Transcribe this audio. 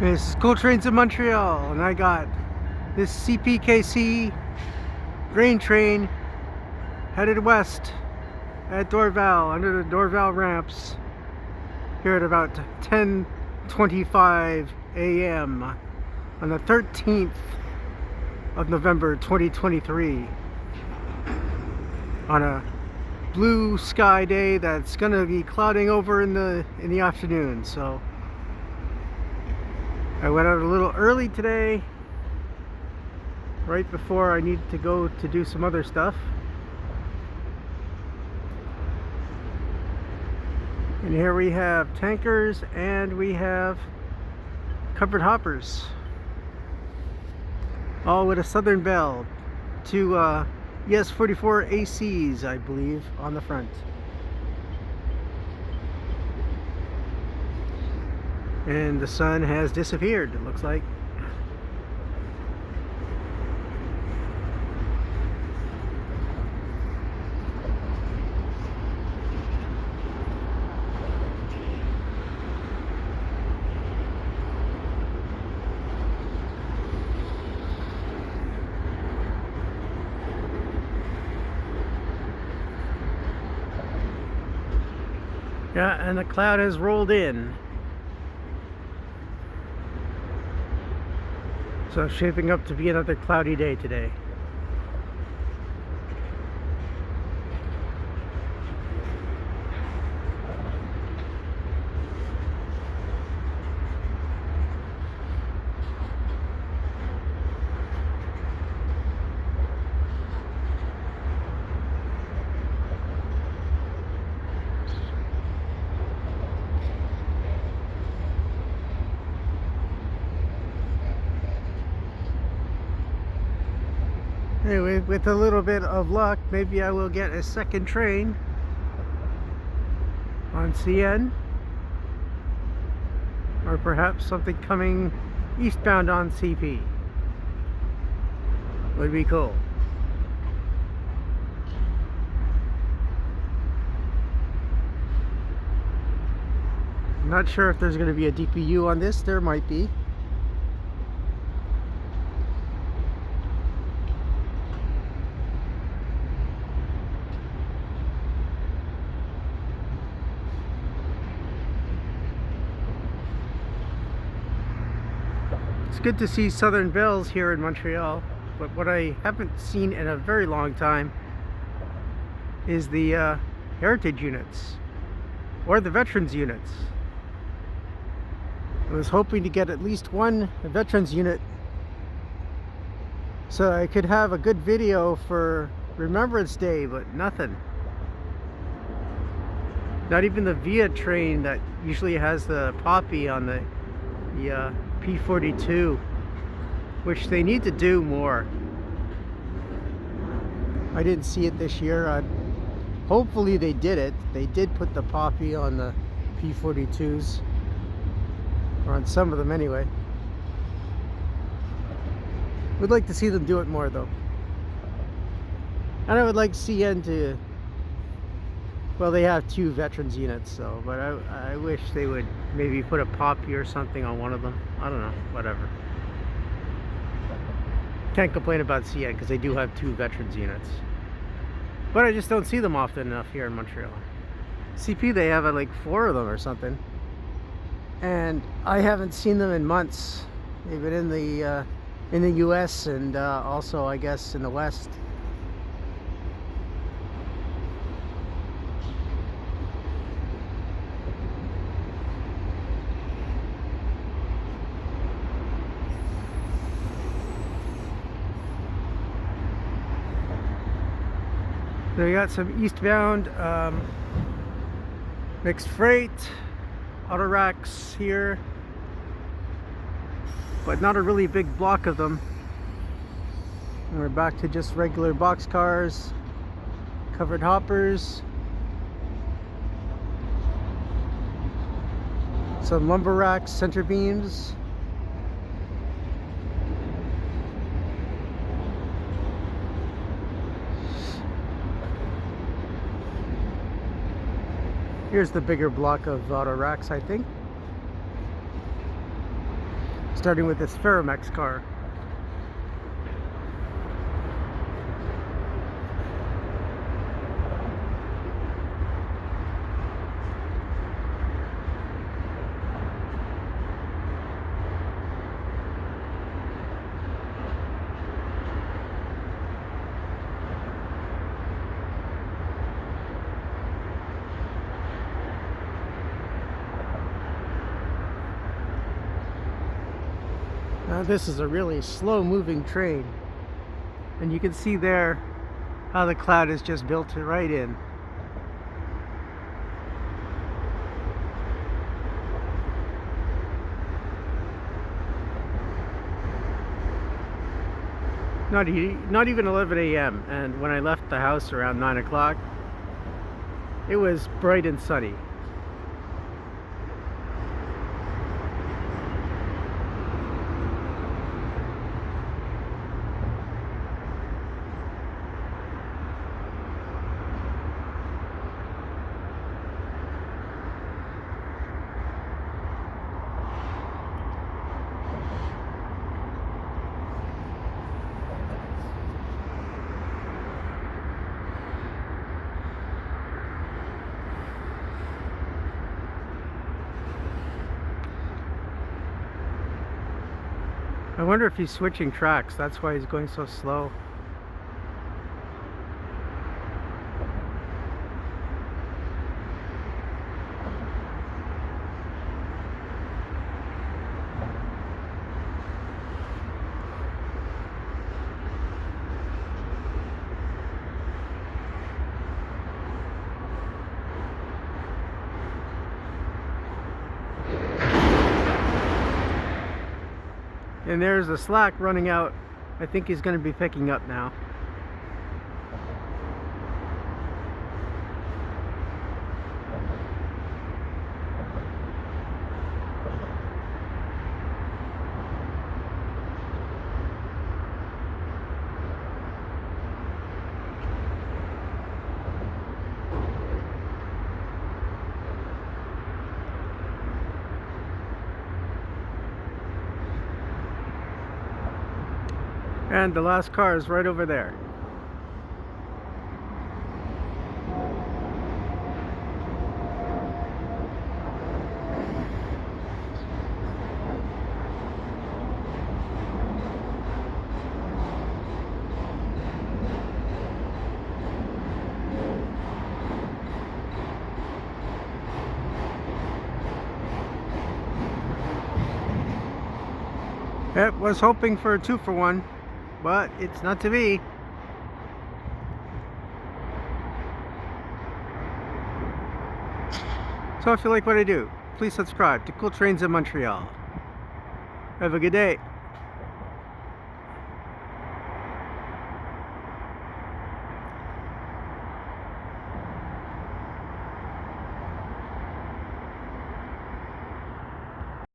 This is Cool Trains in Montreal, and I got this CPKC grain train headed west at Dorval, under the Dorval ramps, here at about 10:25 a.m. on the 13th of November 2023, on a blue sky day that's gonna be clouding over in the afternoon. So I went out a little early today, right before I need to go to do some other stuff. And here we have tankers and we have covered hoppers, all with a Southern Belle, two ES44ACs, I believe, on the front. And the sun has disappeared, it looks like. Yeah, and the cloud has rolled in. So it's shaping up to be another cloudy day today. Anyway, with a little bit of luck, maybe I will get a second train on CN, or perhaps something coming eastbound on CP. Would be cool. I'm not sure if there's going to be a DPU on this. There might be. It's good to see Southern Belles here in Montreal, but what I haven't seen in a very long time is the heritage units or the veterans units. I was hoping to get at least one veterans unit so I could have a good video for Remembrance Day, but nothing. Not even the VIA train that usually has the poppy on the P42, which they need to do more. I didn't see it this year. Hopefully they did it. They did put the poppy on the P42s, or on some of them anyway. Would like to see them do it more though. And I would like CN to, well, they have two veterans units, so, but I wish they would maybe put a poppy or something on one of them. I don't know, whatever. Can't complain about CN because they do have two veterans units. But I just don't see them often enough here in Montreal. CP, they have like 4 of them or something. And I haven't seen them in months. They've been in the US and also, I guess, in the West. So we got some eastbound mixed freight auto racks here, but not a really big block of them. And we're back to just regular box cars, covered hoppers, some lumber racks, center beams. Here's the bigger block of auto racks, I think. Starting with this Ferromex car. Now this is a really slow moving train, and you can see there how the cloud is just built right in. Not even 11 a.m. and when I left the house around 9 o'clock, it was bright and sunny. I wonder if he's switching tracks, that's why he's going so slow. And there's the slack running out. I think he's going to be picking up now. And the last car is right over there. Yep, was hoping for a 2-for-1. But it's not to be. So if you like what I do, please subscribe to Cool Trains in Montreal. Have a good day.